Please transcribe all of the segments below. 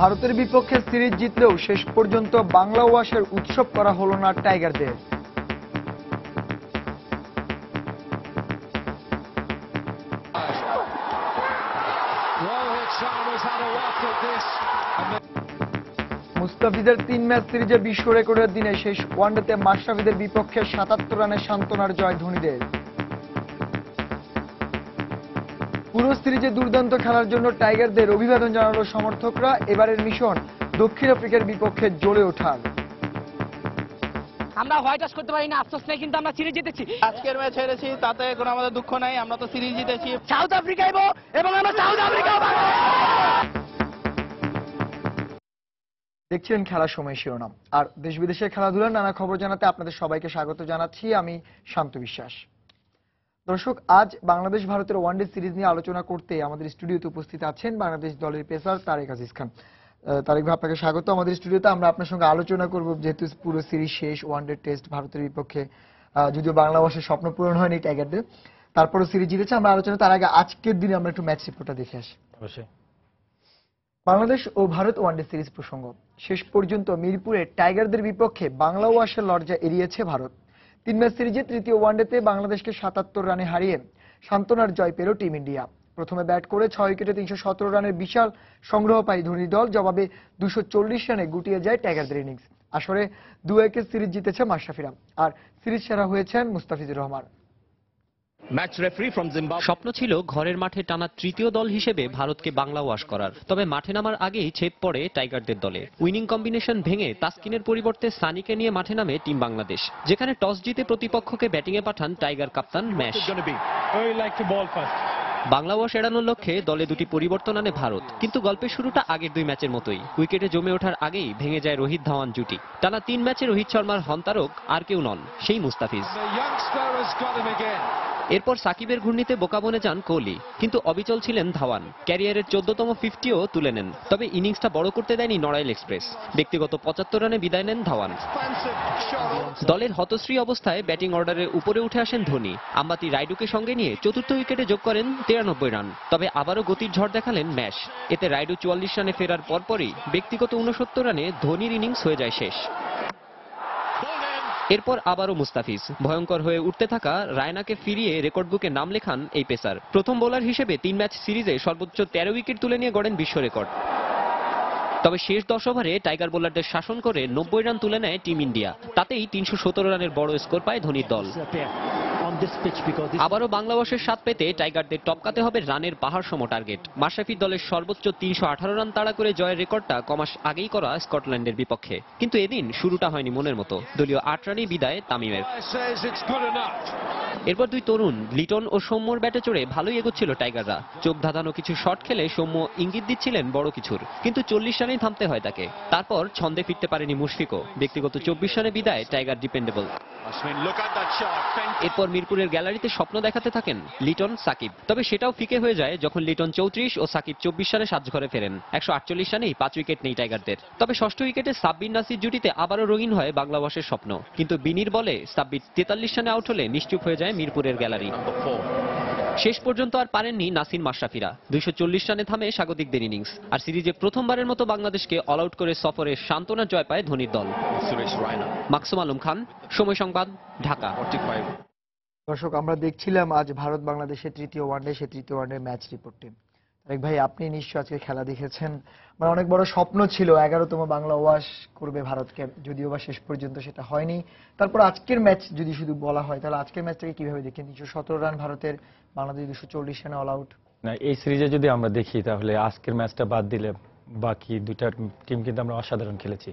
ভারতের বিপক্ষে সিরিজ জিতলেও শেষ পর্যন্ত বাংলা ওয়াশের উৎসব করা হলো না টাইগারদের। মুস্তাফিজের 3 ম্যাচ সিরিজে বিশ্ব রেকর্ডের দিনে শেষ ওয়ানডেতে মাশরাফিদের বিপক্ষে ৭৭ রানে সান্ত্বনার জয় ধোনিদের। পুরো সিরিজে দুর্দান্ত খেলার জন্য টাইগারদের অভিবাদন জানালো সমর্থকরা। এবারের মিশন দক্ষিণ আফ্রিকার বিপক্ষে জ্বলে ওঠার। আমরা হোয়াইট ওয়াশ করতে পারি না, আফসোস নেই, কিন্তু আমরা সিরিজ জিতেছি। আজকের ম্যাচ হেরেছি, তাতে কোনো আমাদের দুঃখ নাই, আমরা তো সিরিজ জিতেছি। সাউথ আফ্রিকায় এবং আমরা সাউথ আফ্রিকা। দেখছিলেন খেলার সময় শিরোনাম। আর দেশ বিদেশের খেলাধুলার নানা খবর জানাতে আপনাদের সবাইকে স্বাগত জানাচ্ছি আমি শান্ত বিশ্বাস। দর্শক, আজ বাংলাদেশ ভারতের ওয়ানডে সিরিজ নিয়ে আলোচনা করতে আমাদের স্টুডিওতে উপস্থিত আছেন বাংলাদেশ দলের পেসার তারেক আজিজ খান। তারেক ভাই, আপনাকে স্বাগত আমাদের স্টুডিওতে। আমরা আপনার সঙ্গে আলোচনা করব, যেহেতু পুরো সিরিজ শেষ, ওয়ানডে টেস্ট ভারতের বিপক্ষে, যদিও বাংলাদেশের স্বপ্ন পূরণ হয়নি টাইগারদের, তারপরও সিরিজ জিতেছে। আমরা আলোচনা তার আগে আজকের দিনে আমরা একটু ম্যাচ রিপোর্টটা দেখে আসি। অবশ্যই। বাংলাদেশ ও ভারত ওয়ানডে সিরিজ প্রসঙ্গ। শেষ পর্যন্ত মিরপুরে টাইগারদের বিপক্ষে বাংলা ওয়াশের লজ্জা এড়িয়েছে ভারত। 3 ম্যাচ সিরিজে তৃতীয় ওয়ানডেতে বাংলাদেশকে ৭৭ রানে হারিয়ে সান্ত্বনার জয় পেল টিম ইন্ডিয়া। প্রথমে ব্যাট করে 6 উইকেটে ৩১৭ রানের বিশাল সংগ্রহ পায় ধোনি দল। জবাবে ২৪০ রানে গুটিয়ে যায় টাইগারদের ইনিংস। আসরে ২-১ সিরিজ জিতেছে মাশরাফিরা, আর সিরিজ সেরা হয়েছেন মুস্তাফিজুর রহমান। স্বপ্ন ছিল ঘরের মাঠে টানা তৃতীয় দল হিসেবে ভারতকে বাংলা ওয়াশ করার, তবে মাঠে নামার আগেই ছেদ পড়ে টাইগারদের দলে। উইনিং কম্বিনেশন ভেঙে তাসকিনের পরিবর্তে সানিকে নিয়ে মাঠে নামে টিম বাংলাদেশ, যেখানে টস জিতে প্রতিপক্ষকে ব্যাটিংয়ে পাঠান টাইগার কাপ্তান ম্যাশ। বাংলা ওয়াশ এড়ানোর লক্ষ্যে দলে দুটি পরিবর্তন আনে ভারত, কিন্তু গল্পের শুরুটা আগের 2 ম্যাচের মতোই। উইকেটে জমে ওঠার আগেই ভেঙে যায় রোহিত ধাওয়ান জুটি। টানা 3 ম্যাচে রোহিত শর্মার হন্তারক আর কেউ নন, সেই মুস্তাফিজ। এরপর সাকিবের ঘূর্ণিতে বোকা বনে যান কোহলি, কিন্তু অবিচল ছিলেন ধাওয়ান। ক্যারিয়ারের 14তম 50ও তুলে নেন, তবে ইনিংসটা বড় করতে দেয়নি নড়াইল এক্সপ্রেস। ব্যক্তিগত 75 রানে বিদায় নেন ধাওয়ান। দলের হতশ্রী অবস্থায় ব্যাটিং অর্ডারের উপরে উঠে আসেন ধোনি। আম্বাতি রাইডুকে সঙ্গে নিয়ে চতুর্থ উইকেটে যোগ করেন 93 রান, তবে আবারও গতির ঝড় দেখালেন ম্যাশ। এতে রাইডু 44 রানে ফেরার পরপরই ব্যক্তিগত 69 রানে ধোনির ইনিংস হয়ে যায় শেষ। এরপর আবারও মুস্তাফিজ ভয়ঙ্কর হয়ে উঠতে থাকা রায়নাকে ফিরিয়ে রেকর্ড বুকে নাম লেখান এই পেসার। প্রথম বোলার হিসেবে 3 ম্যাচ সিরিজে সর্বোচ্চ 13 উইকেট তুলে নিয়ে গড়েন বিশ্ব রেকর্ড। তবে শেষ 10 ওভারে টাইগার বোলারদের শাসন করে 90 রান তুলে নেয় টিম ইন্ডিয়া। তাতেই 317 রানের বড় স্কোর পায় ধোনির দল। আবারও বাংলা ওয়াশের স্বাদ পেতে টাইগারদের টপকাতে হবে রানের পাহাড় সম টার্গেট। মাশরাফির দলের সর্বোচ্চ 318 রান তাড়া করে জয়ের রেকর্ডটা কমাস আগেই করা স্কটল্যান্ডের বিপক্ষে, কিন্তু এদিন শুরুটা হয়নি মনের মতো। দলীয় 8 রানেই বিদায় তামিমের। এরপর 2 তরুণ লিটন ও সৌম্যর ব্যাটে চড়ে ভালোই এগোচ্ছিল টাইগাররা। চোখ ধাঁধানো কিছু শট খেলে সৌম্য ইঙ্গিত দিচ্ছিলেন বড় কিছুর, কিন্তু 40 রানেই থামতে হয় তাকে। তারপর ছন্দে ফিরতে পারেনি মুশফিকও। ব্যক্তিগত 24 রানে বিদায় টাইগার ডিপেন্ডেবল। এরপর মিরপুরের গ্যালারিতে স্বপ্ন দেখাতে থাকেন লিটন সাকিব, তবে সেটাও ফিকে হয়ে যায় যখন লিটন 34 ও সাকিব 24 রানে সাজঘরে ফেরেন। 148 রানেই 5 উইকেট নেই টাইগারদের। তবে ষষ্ঠ উইকেটে সাব্বির নাসির জুটিতে আবারও রঙিন হয় বাংলা ওয়াশের স্বপ্ন, কিন্তু বিনির বলে সাব্বির 43 রানে আউট হলে নিশ্চুপ হয়ে যায় মিরপুরের গ্যালারি। শেষ পর্যন্ত আর পারেননি নাসির মাশরাফিরা। 240 রানে থামে স্বাগতিকদের ইনিংস, আর সিরিজে প্রথমবারের মতো বাংলাদেশকে অল আউট করে সফরে সান্ত্বনার জয় পায় ধোনির দল। মাকসুম আলম খান, সময় সংবাদ, ঢাকা। দর্শক, আমরা দেখছিলাম আজ ভারত বাংলাদেশের তৃতীয় ওয়ানডে, সে তৃতীয় ওয়ানডের ম্যাচ রিপোর্টটি। তারেক ভাই, আপনি নিশ্চয়ই আজকে খেলা দেখেছেন। মানে অনেক বড় স্বপ্ন ছিল 11তম বাংলা ওয়াশ করবে ভারতকে, যদিও বা শেষ পর্যন্ত সেটা হয়নি। তারপর আজকের ম্যাচ যদি শুধু বলা হয়, তাহলে আজকের ম্যাচটাকে কিভাবে দেখেন? 317 রান ভারতের, বাংলাদেশ 240 রানে অল আউট। না, এই সিরিজে যদি আমরা দেখি তাহলে আজকের ম্যাচটা বাদ দিলে বাকি দুইটা টিম কিন্তু আমরা অসাধারণ খেলেছি।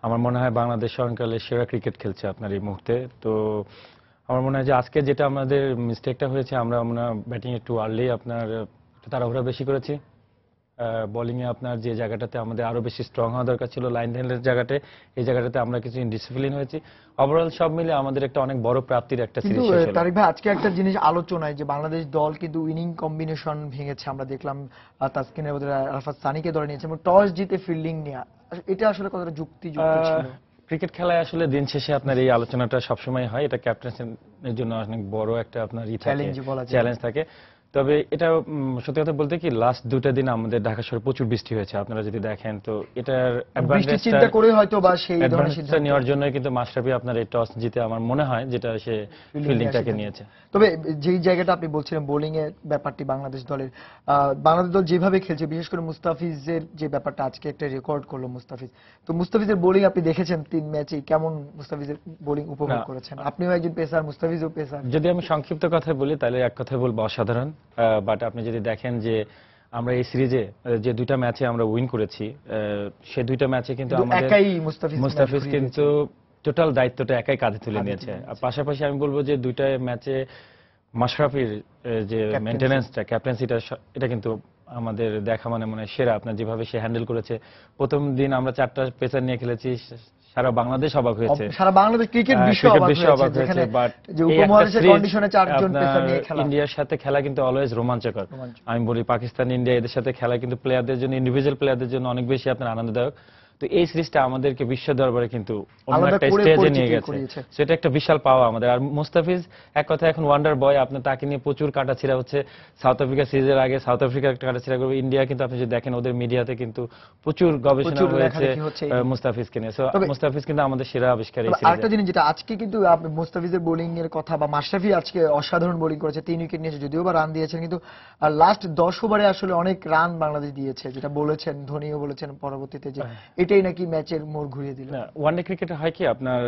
আমার মনে হয় বাংলাদেশ স্মরণকালে সেরা ক্রিকেট খেলছে আপনার এই মুহূর্তে। তো আমার মনে হয় যে আজকে যেটা আমাদের মিস্টেকটা হয়েছে, আমরা ব্যাটিং একটু আর্লি আপনার তাড়াহুড়া বেশি করেছি। বোলিংয়ে আপনার যে জায়গাটাতে আমাদের আরো বেশি স্ট্রং হওয়া দরকার ছিল, লাইন হ্যান্ডের জায়গাটাতে, এই জায়গাটাতে আমরা কিছু ইনডিসিপ্লিন হয়েছি। ওভারঅল সব মিলে আমাদের একটা অনেক বড় প্রাপ্তির একটা সিরিজ ছিল। তারিক ভাই, আজকে একটা জিনিস আলোচনায় যে বাংলাদেশ দল কিন্তু উইনিং কম্বিনেশন ভেঙেছে। আমরা দেখলাম তাসকিনের বদলে আরাফাত সানিকে ধরে নিয়েছে এবং টস জিতে ফিল্ডিং নেওয়া, এটা আসলে কতটা যুক্তিযুক্ত ছিল? ক্রিকেট খেলায় আসলে দিন শেষে আপনার এই আলোচনাটা সবসময় হয়। এটা ক্যাপ্টেনের জন্য অনেক বড় একটা আপনার চ্যালেঞ্জ থাকে। তবে এটা সত্যি কথা বলতে কি লাস্ট 2টা দিন আমাদের ঢাকা শহরে প্রচুর বৃষ্টি হয়েছে, আপনারা যদি দেখেন। তো এটার বৃষ্টির চিন্তা করে হয়তো বা সেই ধরনের অ্যাডভান্টেজটা সিদ্ধান্ত নেওয়ার জন্য কিন্তু মাশরাফি আপনার এই টস জিতে আমার মনে হয় যেটা সে ফিল্ডিংটাকে নিয়েছে। তবে যেই জায়গাটা আপনি বলছিলেন বোলিং এর ব্যাপারটি বাংলাদেশ দলের, বাংলাদেশ দল যেভাবে খেলছে, বিশেষ করে মুস্তাফিজের যে ব্যাপারটা আজকে একটা রেকর্ড করলো মুস্তাফিজ। তো মুস্তাফিজের বোলিং আপনি দেখেছেন 3 ম্যাচে, কেমন মুস্তাফিজের বোলিং উপভোগ না। করেছেন? আপনিও একজন পেসার, মুস্তাফিজও পেসার। যদি আমি সংক্ষিপ্ত কথা বলি তাহলে এক কথায় বলবো অসাধারণ। বাট আপনি যদি দেখেন যে আমরা এই সিরিজে যে 2টা ম্যাচে আমরা উইন করেছি, সে 2টা ম্যাচে কিন্তু কিন্তু আমাদের একাই মুস্তাফিজ মুস্তাফিজ ম্যাচ কিন্তু টোটাল দায়িত্বটা একাই কাঁধে তুলে কাঁধে নিয়েছে। তুলে নিয়েছে। আর পাশাপাশি আমি বলবো যে 2টা ম্যাচে মাশরাফির যে Captaincy। মেইনটেনেন্সটা, ক্যাপ্টেন্সিটা, এটা কিন্তু আমাদের দেখা মানে মনে হয় সেরা। আপনার যেভাবে সে হ্যান্ডেল করেছে, প্রথম দিন আমরা 4টা পেসার নিয়ে খেলেছি, সারা বাংলাদেশ অবাক হয়েছে। সারা বাংলাদেশ ক্রিকেট বিশ্ব ক্রিকেট অবাক বিশ্ব হয়েছে, অবাক যেখানে হয়েছে। বাট যে উপমহাদেশের কন্ডিশনে 4 জন পেসার নিয়ে খেলা। ইন্ডিয়ার সাথে খেলা কিন্তু অলওয়েজ রোমাঞ্চকর। রোমাঞ্চকর। আমি বলি পাকিস্তান, ইন্ডিয়া এদের সাথে খেলা কিন্তু প্লেয়ারদের জন্য, ইন্ডিভিজুয়াল প্লেয়ারদের জন্য অনেক বেশি আপনার আনন্দদায়ক। তো এই সিরিজটা আমাদেরকে বিশ্ব দরবারে কিন্তু অন্য আলাদা একটা করে স্টেজে পরিচিতি নিয়ে গেছে। করিয়েছে। সেটা একটা বিশাল পাওয়া আমাদের। আর মুস্তাফিজ এক কথা এখন ওয়ান্ডার বয়। আপনার তাকে নিয়ে প্রচুর কাটাছিড়া হচ্ছে। সাউথ আফ্রিকা সিরিজের আগে সাউথ আফ্রিকা একটা কাটাছিড়া করবে, ইন্ডিয়া কিন্তু আপনি যদি দেখেন ওদের মিডিয়াতে কিন্তু প্রচুর গবেষণা প্রচুর হয়েছে লেখালেখি হচ্ছে এই মুস্তাফিজকে নিয়ে। সো তবে- মুস্তাফিজ কিন্তু আমাদের সেরা আবিষ্কার এই তবে সিরিজে। আরেকটা জিনিস যেটা আজকে কিন্তু আপনি মুস্তাফিজের বোলিং এর কথা বা মাশরাফি আজকে অসাধারণ বোলিং করেছে, 3 উইকেট নিয়েছে, যদিও বা রান দিয়েছেন, কিন্তু লাস্ট 10 ওভারে আসলে অনেক রান বাংলাদেশ দিয়েছে, যেটা বলেছেন ধোনিও বলেছেন পরবর্তীতে যে এটাই নাকি ম্যাচের মোড় ঘুরিয়ে দিল। না, ওয়ানডে ক্রিকেটে হয় কি আপনার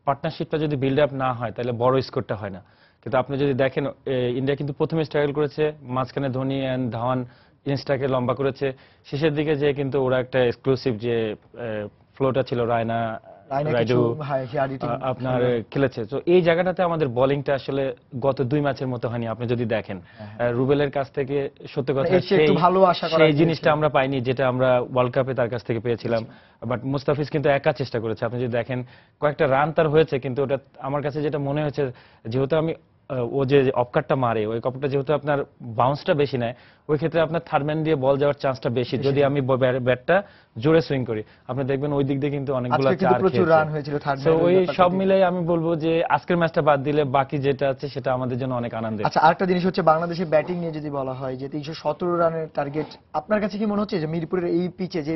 পার্টনারশিপটা যদি বিল্ড আপ না হয় তাহলে বড় স্কোরটা হয় না। কিন্তু আপনি যদি দেখেন ইন্ডিয়া কিন্তু প্রথমে স্ট্রাগল করেছে, মাঝখানে ধোনি এন্ড ধাওয়ান ইনিংসটাকে লম্বা করেছে, শেষের দিকে যে কিন্তু ওরা একটা এক্সক্লুসিভ যে ফ্লোটা ছিল রায়না রাইডু আপনার খেলেছে। তো এই জায়গাটাতে আমাদের বোলিংটা আসলে গত 2 ম্যাচের মতো হয়নি। আপনি যদি দেখেন রুবেলের কাছ থেকে সত্য কথা এর চেয়ে একটু ভালো আশা করা সেই গিয়েছিল। জিনিসটা আমরা পাইনি যেটা আমরা ওয়ার্ল্ড কাপে তার কাছ থেকে পেয়েছিলাম। বাট মুস্তাফিজ কিন্তু একা চেষ্টা করেছে। আপনি যদি দেখেন কয়েকটা রান তার হয়েছে, কিন্তু ওটা আমার কাছে যেটা মনে হয়েছে, যেহেতু আমি ও যে অপকারটা মারে, ওই কপটা যেহেতু আপনার বাউন্সটা বেশি নেয়, ওই ক্ষেত্রে আপনার থার্ডম্যান দিয়ে বল যাওয়ার চান্সটা বেশি। যদি আমি ব্যাটটা জোরে সুইং করি, আপনি দেখবেন ওই দিক দিয়ে কিন্তু অনেকগুলো আজকে কিন্তু চার প্রচুর খেয়েছে। রান হয়েছিল থার্ড So, ওই সব মিলে আমি বলবো যে আজকের ম্যাচটা বাদ দিলে বাকি যেটা আছে সেটা আমাদের জন্য অনেক আনন্দের। আচ্ছা, আরেকটা জিনিস হচ্ছে বাংলাদেশের ব্যাটিং নিয়ে যদি বলা হয় যে 317 রানের টার্গেট, আপনার কাছে কি মনে হচ্ছে যে মিরপুরের এই পিচে যে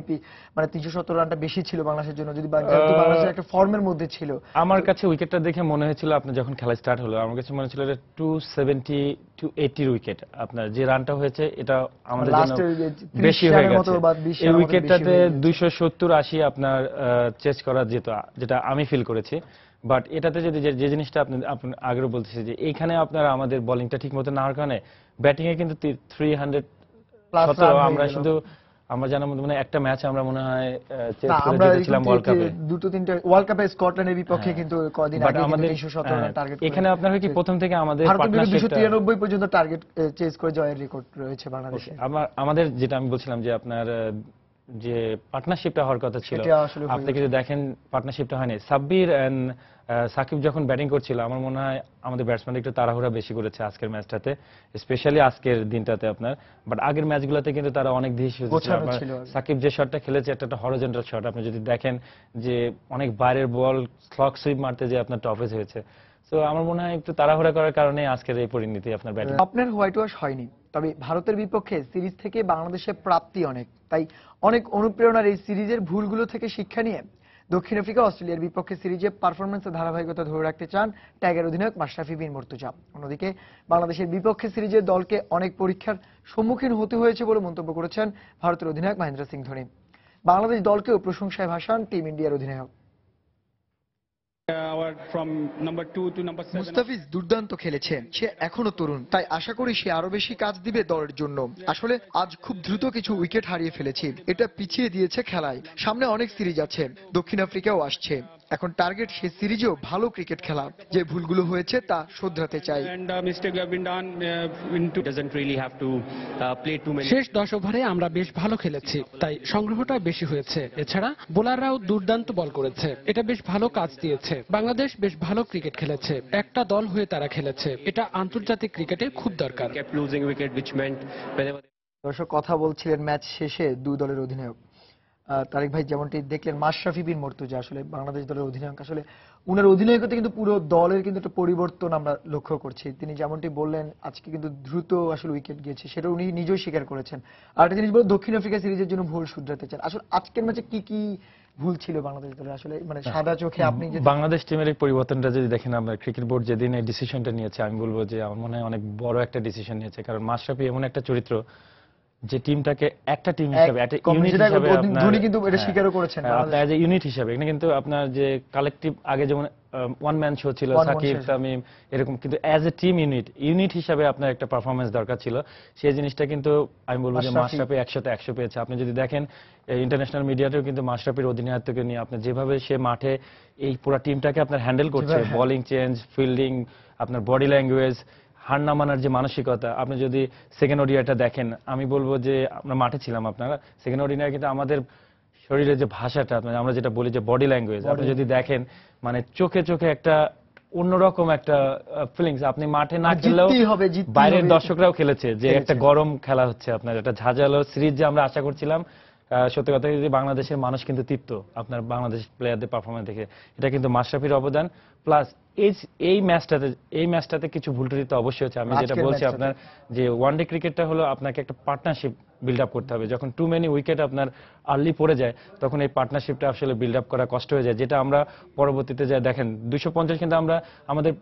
মানে 317 রানটা বেশি ছিল বাংলাদেশের জন্য, যদি যেহেতু বাংলাদেশের একটা ফর্মের মধ্যে ছিল? আমার কাছে উইকেটটা দেখে মনে হয়েছিল, আপনার যখন খেলা স্টার্ট হলো আমার কাছে মনে হচ্ছিল এটা 270 টু 80 উইকেট। আপনার যে রানটা হয়েছে এটা আমাদের জন্য লাস্টের যে 30 বেশি হয়ে রানের মতো গেছে। বা 20 এই রানের মতো উইকেটটাতে বেশি হয়ে গেছে। 270-80 আপনার চেস করা যেত, যেটা আমি ফিল করেছি। বাট এটাতে যদি যে জিনিসটা আপনি আগেও বলতেছি যে এইখানে আপনার আমাদের বোলিংটা ঠিক মতো না হওয়ার কারণে ব্যাটিং এ কিন্তু 300 Plus শত run হয়ে আমরা গেল। শুধু আমরা জানার মধ্যে মানে একটা ম্যাচ আমরা মনে হয় চেস না, করে আমরা জিতেছিলাম ওয়ার্ল্ড কাপে। দুটো তিনটে ওয়ার্ল্ড কাপে স্কটল্যান্ডের বিপক্ষে হ্যাঁ। কিন্তু কদিন But আগে আমাদের 317 রানের টার্গেট এখানে আপনার হয় কি প্রথম থেকে আমাদের ভারতের বিরুদ্ধে পার্টনারশিপটা 293 পর্যন্ত টার্গেট চেজ করে জয়ের রেকর্ড রয়েছে বাংলাদেশে। আমাদের যেটা আমি বলছিলাম যে আপনার যে পার্টনারশিপটা হওয়ার কথা ছিল, সেটা আসলে হয়ে আপনি যদি দেখেন পার্টনারশিপটা হয়নি। সাব্বির এন্ড সাকিব যখন ব্যাটিং করছিল আমার মনে হয় আমাদের ব্যাটসম্যান একটু তাড়াহুড়া বেশি করেছে আজকের ম্যাচটাতে, স্পেশালি আজকের দিনটাতে আপনার। বাট আগের ম্যাচগুলোতে কিন্তু তারা অনেক ধীর গোছানো ছিল। সাকিব যে শটটা খেলেছে একটা হরিজন্টাল শট, আপনি যদি দেখেন যে অনেক বাইরের বল স্লগ সুইপ মারতে যে আপনার টপেজ হয়েছে। তো আমার মনে হয় একটু তাড়াহুড়া করার কারণে আজকের এই পরিণতি আপনার ব্যাটিং। আপনার হোয়াইট ওয়াশ হয়নি, তবে ভারতের বিপক্ষে সিরিজ থেকে বাংলাদেশের প্রাপ্তি অনেক, তাই অনেক অনুপ্রেরণার এই সিরিজের ভুলগুলো থেকে শিক্ষা নিয়ে দক্ষিণ আফ্রিকা অস্ট্রেলিয়ার বিপক্ষে সিরিজে পারফরম্যান্সের ধারাবাহিকতা ধরে রাখতে চান টাইগার অধিনায়ক মাশরাফি বিন মুর্তজা। অন্যদিকে বাংলাদেশের বিপক্ষে সিরিজে দলকে অনেক পরীক্ষার সম্মুখীন হতে হয়েছে বলে মন্তব্য করেছেন ভারতের অধিনায়ক মহেন্দ্র সিং ধোনি। বাংলাদেশ দলকেও প্রশংসায় ভাসান টিম ইন্ডিয়ার অধিনায়ক। মুস্তাফিজ দুর্দান্ত খেলেছে, সে এখনো তরুণ, তাই আশা করি সে আরো বেশি কাজ দিবে দলের জন্য। আসলে আজ খুব দ্রুত কিছু উইকেট হারিয়ে ফেলেছি, এটা পিছিয়ে দিয়েছে খেলায়। সামনে অনেক সিরিজ আছে, দক্ষিণ আফ্রিকাও আসছে। এখন টার্গেট সেই সিরিজেও ভালো ক্রিকেট খেলা। যে ভুলগুলো হয়েছে তা শোধরাতে চাই। শেষ 10 ওভারে আমরা বেশ ভালো খেলেছি, তাই সংগ্রহটা বেশি হয়েছে। এছাড়া বোলাররাও দুর্দান্ত বল করেছে, এটা বেশ ভালো কাজ দিয়েছে। বাংলাদেশ বেশ ভালো ক্রিকেট খেলেছে, একটা দল হয়ে তারা খেলেছে, এটা আন্তর্জাতিক ক্রিকেটে খুব দরকার। দর্শক কথা বলছিলেন ম্যাচ শেষে দুই দলের অধিনায়ক। তারেক ভাই যেমনটি দেখলেন মাশরাফি বিন মুর্তজা আসলে বাংলাদেশ দলের অধিনায়ক, আসলে উনার অধিনায়কত্বে কিন্তু পুরো দলের কিন্তু একটা পরিবর্তন আমরা লক্ষ্য করছি। তিনি যেমনটি বললেন আজকে কিন্তু দ্রুত আসলে উইকেট গিয়েছে, সেটা উনি নিজেই স্বীকার করেছেন। আর একটা জিনিস বলবো, দক্ষিণ আফ্রিকা সিরিজের জন্য ভুল শুধরাতে চান। আসলে আজকের ম্যাচে কি কি ভুল ছিল বাংলাদেশ দলের, আসলে মানে সাদা চোখে আপনি যে বাংলাদেশ টিমের এই পরিবর্তনটা যদি দেখেন, আমরা ক্রিকেট বোর্ড যেদিন এই ডিসিশনটা নিয়েছে, আমি বলবো যে আমার মনে হয় অনেক বড় একটা ডিসিশন নিয়েছে। কারণ মাশরাফি এমন একটা চরিত্র যে টিমটাকে একটা টিম হিসেবে, একটা ইউনিট হিসেবে ধোনি কিন্তু এটা স্বীকারও করেছেন। আপনার এজ এ ইউনিট হিসেবে, এখানে কিন্তু আপনার যে কালেকটিভ, আগে যেমন ওয়ান ম্যান শো ছিল, One man Sakib show। Tamim এরকম, কিন্তু এজ এ টিম ইউনিট হিসেবে আপনার একটা পারফরমেন্স দরকার ছিল। সেই জিনিসটা কিন্তু আমি বলবো যে মাশরাফি 100তে 100 পেয়েছে। আপনি যদি দেখেন ইন্টারন্যাশনাল মিডিয়াতেও কিন্তু মাশরাফির অধিনায়কত্বকে নিয়ে আপনি যেভাবে সে মাঠে এই পুরো টিমটাকে আপনার হ্যান্ডেল করছে, বোলিং চেঞ্জ, ফিল্ডিং, আপনার বডি ল্যাঙ্গুয়েজ, হার না মানার যে মানসিকতা, আপনি যদি সেকেন্ড ওডিআইটা দেখেন, আমি বলবো যে আমরা মাঠে ছিলাম, আপনারা সেকেন্ড ওডিআই কিন্তু আমাদের শরীরের যে ভাষাটা, আমরা যেটা বলি যে বডি ল্যাঙ্গুয়েজ, আপনি যদি দেখেন মানে চোখে চোখে একটা অন্যরকম একটা ফিলিংস, আপনি মাঠে না খেললেও বাইরের দর্শকরাও খেলেছে যে একটা গরম খেলা হচ্ছে, আপনার একটা ঝাঁঝালো সিরিজ যে আমরা আশা করছিলাম। সত্যি কথা যদি বাংলাদেশের মানুষ কিন্তু তৃপ্ত আপনার বাংলাদেশ প্লেয়ারদের পারফরমেন্স দেখে। এটা কিন্তু মাশরাফির অবদান, প্লাস এই ম্যাচটাতে কিছু ভুল ত্রুটি তো অবশ্যই হচ্ছে। আমি যেটা বলছি আপনার যে ওয়ানডে ক্রিকেটটা হলো আপনাকে একটা পার্টনারশিপ বিল্ড আপ করতে হবে। যখন টু মেনি উইকেট আপনার আর্লি পড়ে যায়, তখন এই পার্টনারশিপটা আসলে বিল্ড আপ করা কষ্ট হয়ে যায়, যেটা আমরা পরবর্তীতে যা দেখেন 250 কিন্তু আমরা আমাদের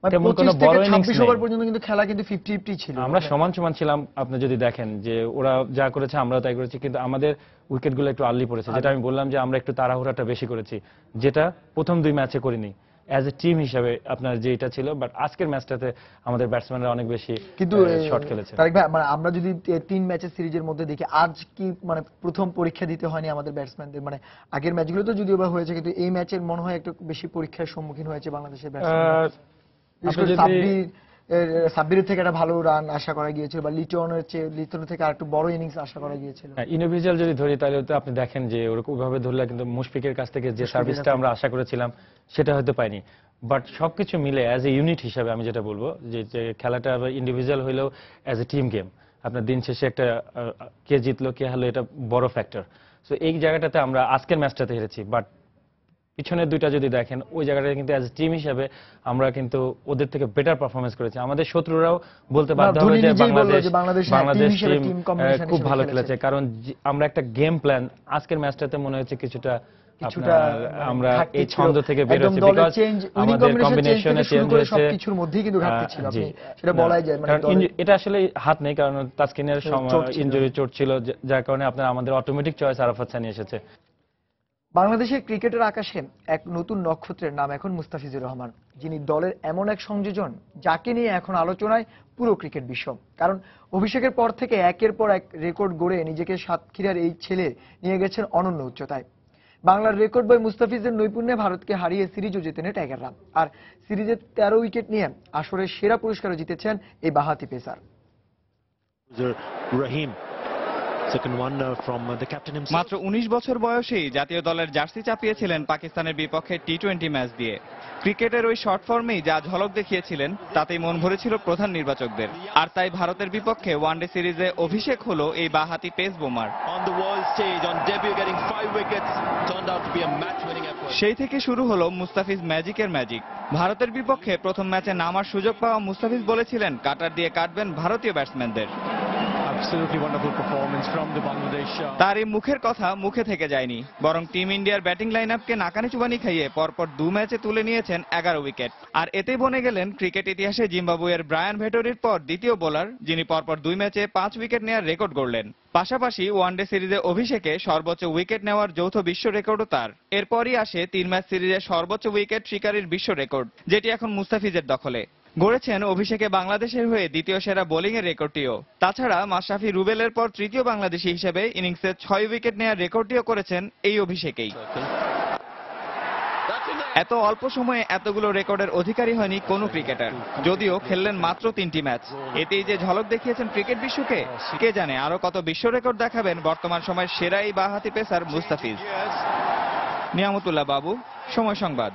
তেমন কোনো বড় ইনিংস ওভার পর্যন্ত কিন্তু খেলা কিন্তু 50-50 ছিল, আমরা সমান সমান ছিলাম। আপনি যদি দেখেন যে ওরা যা করেছে আমরাও তাই করেছি, কিন্তু আমাদের উইকেটগুলো একটু আর্লি পড়েছে, যেটা আমি বললাম যে আমরা একটু তাড়াহুড়াটা বেশি করেছি, যেটা প্রথম 2 ম্যাচে করিনি অ্যাজ এ টিম হিসাবে আপনার যেটা ছিল। বাট আজকের ম্যাচটাতে আমাদের ব্যাটসম্যানরা অনেক বেশি কিন্তু শট খেলেছে। তারেক ভাই, মানে আমরা যদি 3 ম্যাচের সিরিজের মধ্যে দেখি, আজ কি মানে প্রথম পরীক্ষা দিতে হয়নি আমাদের ব্যাটসম্যানদের? মানে আগের ম্যাচগুলো তো যদিও বা হয়েছে, কিন্তু এই ম্যাচের মনে হয় একটু বেশি পরীক্ষার সম্মুখীন হয়েছে বাংলাদেশের ব্যাটসম্যান। সাব্বিরের থেকে একটা ভালো রান আশা করা গিয়েছিল, বা লিটনের থেকে আরেকটু বড় ইনিংস আশা করা গিয়েছিল। ইন্ডিভিজুয়াল যদি ধরি তাহলে তো আপনি দেখেন যে ওরকম ভাবে ধরলে কিন্তু মুশফিকের কাছ থেকে যে সার্ভিসটা আমরা আশা করেছিলাম সেটা হয়তো পাইনি। বাট সবকিছু মিলে অ্যাজ এ ইউনিট হিসাবে আমি যেটা বলবো যে খেলাটা ইন্ডিভিজুয়াল হইলেও অ্যাজ এ টিম গেম, আপনার দিন শেষে একটা কে জিতলো কে হারলো এটা বড় ফ্যাক্টর। সো এই জায়গাটাতে আমরা আজকের ম্যাচটাতে হেরেছি, বাট পিছনের 2টা যদি দেখেন ওই জায়গাটা কিন্তু অ্যাজ এ টিম হিসাবে আমরা কিন্তু ওদের থেকে বেটার পারফরমেন্স করেছি। আমাদের শত্রুরাও বলতে বাধ্য হবে যে বাংলাদেশ টিম খুব ভালো খেলেছে, কারণ আমরা একটা গেম প্ল্যান আজকের ম্যাচটাতে মনে হচ্ছে কিছুটা আমরা এই ছন্দ থেকে বের হয়েছি, বিকজ আমাদের কম্বিনেশনে চেঞ্জ হয়েছে, সবকিছুর মধ্যেই কিন্তু ঘাটতি ছিল, সেটা বলাই যায়। মানে এটা আসলে হাত নেই, কারণ তাসকিনের ইনজুরি চোট ছিল, যার কারণে আপনার আমাদের অটোমেটিক চয়েস আরাফাত সানি এসেছে। বাংলাদেশের ক্রিকেটের আকাশে এক নতুন নক্ষত্রের নাম এখন মুস্তাফিজুর রহমান, যিনি দলের এমন এক সংযোজন যাকে নিয়ে এখন আলোচনায় পুরো ক্রিকেট বিশ্ব। কারণ অভিষেকের পর থেকে একের পর এক রেকর্ড গড়ে নিজেকে সাতক্ষীরার এই ছেলে নিয়ে গেছেন অনন্য উচ্চতায়। বাংলার রেকর্ড বয় মুস্তাফিজের নৈপুণ্যে ভারতকে হারিয়ে সিরিজও জেতেন টাইগাররা, আর সিরিজে 13 উইকেট নিয়ে আসরের সেরা পুরস্কারও জিতেছেন এই বাঁহাতি পেসার। মাত্র 19 বছর বয়সেই জাতীয় দলের জার্সি চাপিয়েছিলেন পাকিস্তানের বিপক্ষে টি-20 ম্যাচ দিয়ে। ক্রিকেটের ওই শর্ট ফর্মেই যা ঝলক দেখিয়েছিলেন তাতেই মন ভরেছিল প্রধান নির্বাচকদের। আর তাই ভারতের বিপক্ষে ওয়ানডে সিরিজে অভিষেক হলো এই বাঁহাতি পেস বোমার। সেই থেকে শুরু হলো মুস্তাফিজ ম্যাজিকের ম্যাজিক। ভারতের বিপক্ষে প্রথম ম্যাচে নামার সুযোগ পাওয়া মুস্তাফিজ বলেছিলেন কাটার দিয়ে কাটবেন ভারতীয় ব্যাটসম্যানদের। তার এই মুখের কথা মুখে থেকে যায়নি, বরং টিম ইন্ডিয়ার ব্যাটিং লাইন আপকে নাকানি চুবানি খাইয়ে পরপর 2 ম্যাচে তুলে নিয়েছেন 11 উইকেট। আর এতেই বনে গেলেন ক্রিকেট ইতিহাসে জিম্বাবুয়ের ব্রায়ান ভেটরির পর দ্বিতীয় বোলার, যিনি পরপর 2 ম্যাচে 5 উইকেট নেওয়ার রেকর্ড গড়লেন। পাশাপাশি ওয়ানডে সিরিজে অভিষেকে সর্বোচ্চ উইকেট নেওয়ার যৌথ বিশ্ব রেকর্ডও তার। এরপরই আসে 3 ম্যাচ সিরিজে সর্বোচ্চ উইকেট শিকারীর বিশ্ব রেকর্ড, যেটি এখন মুস্তাফিজের দখলে। গড়েছেন অভিষেকে বাংলাদেশের হয়ে দ্বিতীয় সেরা বোলিং এর রেকর্ডটিও। তাছাড়া মাশরাফি রুবেলের পর তৃতীয় বাংলাদেশি হিসেবে ইনিংসে 6 উইকেট নেওয়ার রেকর্ডটিও করেছেন এই অভিষেকেই। এত অল্প সময়ে এতগুলো রেকর্ডের অধিকারী হয়নি কোনো ক্রিকেটার, যদিও খেললেন মাত্র 3টি ম্যাচ। এতেই যে ঝলক দেখিয়েছেন ক্রিকেট বিশ্বকে, কে জানে আরো কত বিশ্ব রেকর্ড দেখাবেন বর্তমান সময়ের সেরা এই বাঁহাতি পেসার মুস্তাফিজ। নিয়ামতুল্লাহ বাবু, সময় সংবাদ।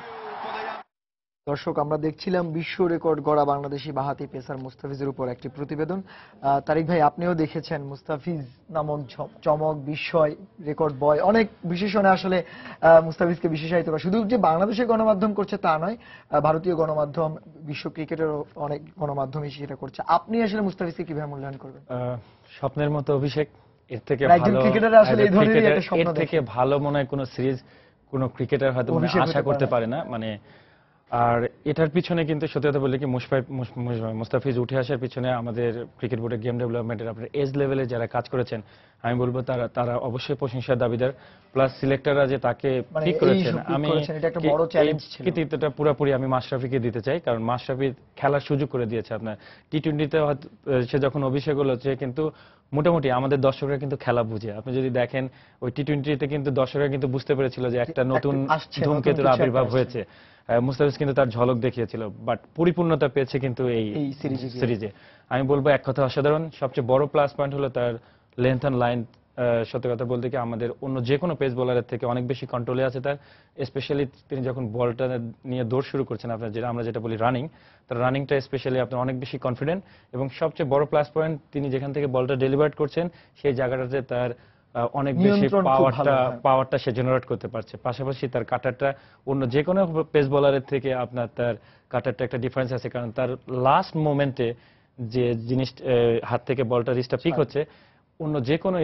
দর্শক, আমরা দেখছিলাম বিশ্ব রেকর্ড গড়া বাংলাদেশি বাঁহাতি পেসার মুস্তাফিজের উপর একটি প্রতিবেদন। তারিক ভাই, আপনিও দেখেছেন মুস্তাফিজ নামক চমক, বিস্ময়, রেকর্ড বয়, অনেক বিশেষণে আসলে মুস্তাফিজকে বিশেষায়িত করা শুধু যে বাংলাদেশের গণমাধ্যম করছে তা নয়, ভারতীয় গণমাধ্যম, বিশ্ব ক্রিকেটেরও অনেক গণমাধ্যমই সেটা করছে। আপনি আসলে মুস্তাফিজকে কিভাবে মূল্যায়ন করবেন? স্বপ্নের মতো অভিষেক, এর থেকে একজন ভালো ক্রিকেটার আসলে এই ধরনেরই একটা স্বপ্ন এর থেকে দেখে। ভালো মনে হয় কোনো সিরিজ কোনো ক্রিকেটার হয়তো অভিষেক আশা হতে করতে পারে পারে না। আর এটার পিছনে কিন্তু সত্যি কথা বললে কি মুস্তাফিজ উঠে আসার পিছনে আমাদের ক্রিকেট বোর্ডের গেম ডেভেলপমেন্টের আপনার এজ লেভেলে যারা কাজ করেছেন, আমি বলবো তারা অবশ্যই প্রশংসার দাবিদার। প্লাস সিলেক্টররা যে তাকে মানে পিক এই করেছেন, pick আমি করেছেন, এটা একটা বড় চ্যালেঞ্জ ছিল। কৃতিত্বটা পুরোপুরি আমি মাশরাফিকে দিতে চাই, কারণ মাশরাফি খেলার সুযোগ করে দিয়েছে। আপনার টি-20তে সে যখন অভিষেক হলো, সে কিন্তু মোটামুটি আমাদের দর্শকরা কিন্তু খেলা বুঝে। আপনি যদি দেখেন ওই টি-20তে কিন্তু দর্শকরা কিন্তু বুঝতে পেরেছিল যে একটা নতুন আসছে, নতুন ধূমকেতুর কিছু আবির্ভাব একটা হয়েছে। মুস্তাফিজ কিন্তু তার ঝলক দেখিয়েছিল, বাট পরিপূর্ণতা পেয়েছে কিন্তু এই সিরিজে। আমি বলবো এক কথা অসাধারণ। সবচেয়ে বড় প্লাস পয়েন্ট হলো তার লেন্থ অ্যান্ড লাইন। সত্যি কথা বলতে কি আমাদের অন্য যে কোনো পেস বোলারের থেকে অনেক বেশি কন্ট্রোলে আছে তার। স্পেশালি তিনি যখন বলটা নিয়ে দৌড় শুরু করছেন, আপনার আমরা যেটা বলি রানিং, তার রানিংটা স্পেশালি আপনার অনেক বেশি কনফিডেন্ট। এবং সবচেয়ে বড় প্লাস পয়েন্ট, তিনি যেখান থেকে বলটা ডেলিভার করছেন সেই জায়গাটাতে তার অনেক বেশি নিয়ন্ত্রণ খুব ভালো, হ্যাঁ। পাওয়ারটা সে জেনারেট করতে পারছে। পাশাপাশি তার কাটারটা অন্য যে কোনো পেস বোলারের থেকে আপনার তার কাটারটা একটা ডিফারেন্স আছে, কারণ তার লাস্ট মোমেন্টে যে জিনিস হাত থেকে বলটা রিস্টটা পিক হচ্ছে, অন্য যে কোনো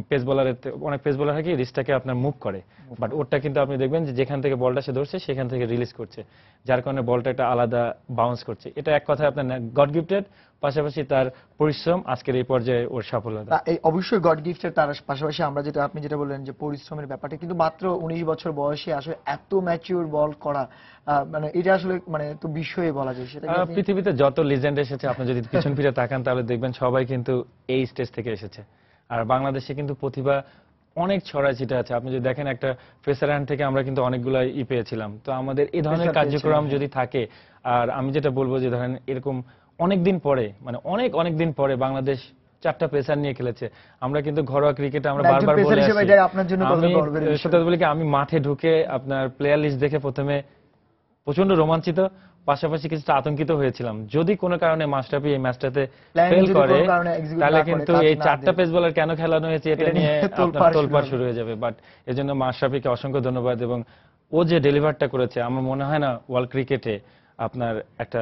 পেস বোলারের অনেক পেস বোলার হয় কি রিস্টটাকে আপনার মুভ করে, বাট ওরটা কিন্তু আপনি দেখবেন যে যেখান থেকে বলটা সে ধরছে সেখান থেকে রিলিজ করছে, যার কারণে বলটা একটা আলাদা বাউন্স করছে। এটা এক কথায় আপনার গড গিফটেড, পাশাপাশি তার পরিশ্রম আজকের এই পর্যায়ে ওর সাফল্যতা। এই অবশ্যই গড গিফটের, তার পাশাপাশি আপনি যেটা বললেন যে পরিশ্রমের ব্যাপারটা, কিন্তু মাত্র 19 বছর বয়সে আসলে এত ম্যাচিউর বল করা, মানে এটা আসলে মানে তো বিস্ময়ই বলা যায় সেটা। পৃথিবীতে যত লিজেন্ড এসেছে আপনি যদি পিছন ফিরে তাকান তাহলে দেখবেন সবাই কিন্তু এই স্টেজ থেকে এসেছে। আর বাংলাদেশে কিন্তু প্রতিভা অনেক ছড়ায় ছিটা আছে। আপনি যদি দেখেন একটা ফেসার হ্যান্ড থেকে আমরা কিন্তু অনেকগুলো পেয়েছিলাম। তো আমাদের এই ধরনের কার্যক্রম যদি থাকে, আর আমি যেটা বলবো যে ধরেন এরকম অনেকদিন পরে, মানে অনেক দিন পরে বাংলাদেশ 4টা পেসার নিয়ে খেলেছে। আমরা কিন্তু ঘরোয়া ক্রিকেটে আমরা বারবার বলে আসছি, আমি সত্যি বলি কি, আমি মাঠে ঢুকে আপনার প্লেয়ার লিস্ট দেখে প্রথমে প্রচন্ড রোমাঞ্চিত, পাশাপাশি কিছুটা আতঙ্কিত হয়েছিলাম। যদি কোনো কারণে মাশরাফি এই ম্যাচটাতে ফেল করে তাহলে কিন্তু এই 4টা পেস বোলার কেন খেলানো হয়েছে এটা নিয়ে তোলপাড় শুরু হয়ে যাবে। বাট এজন্য মাশরাফিকে অসংখ্য ধন্যবাদ। এবং ও যে ডেলিভারটা করেছে, আমার মনে হয় না ওয়ার্ল্ড ক্রিকেটে আপনার একটা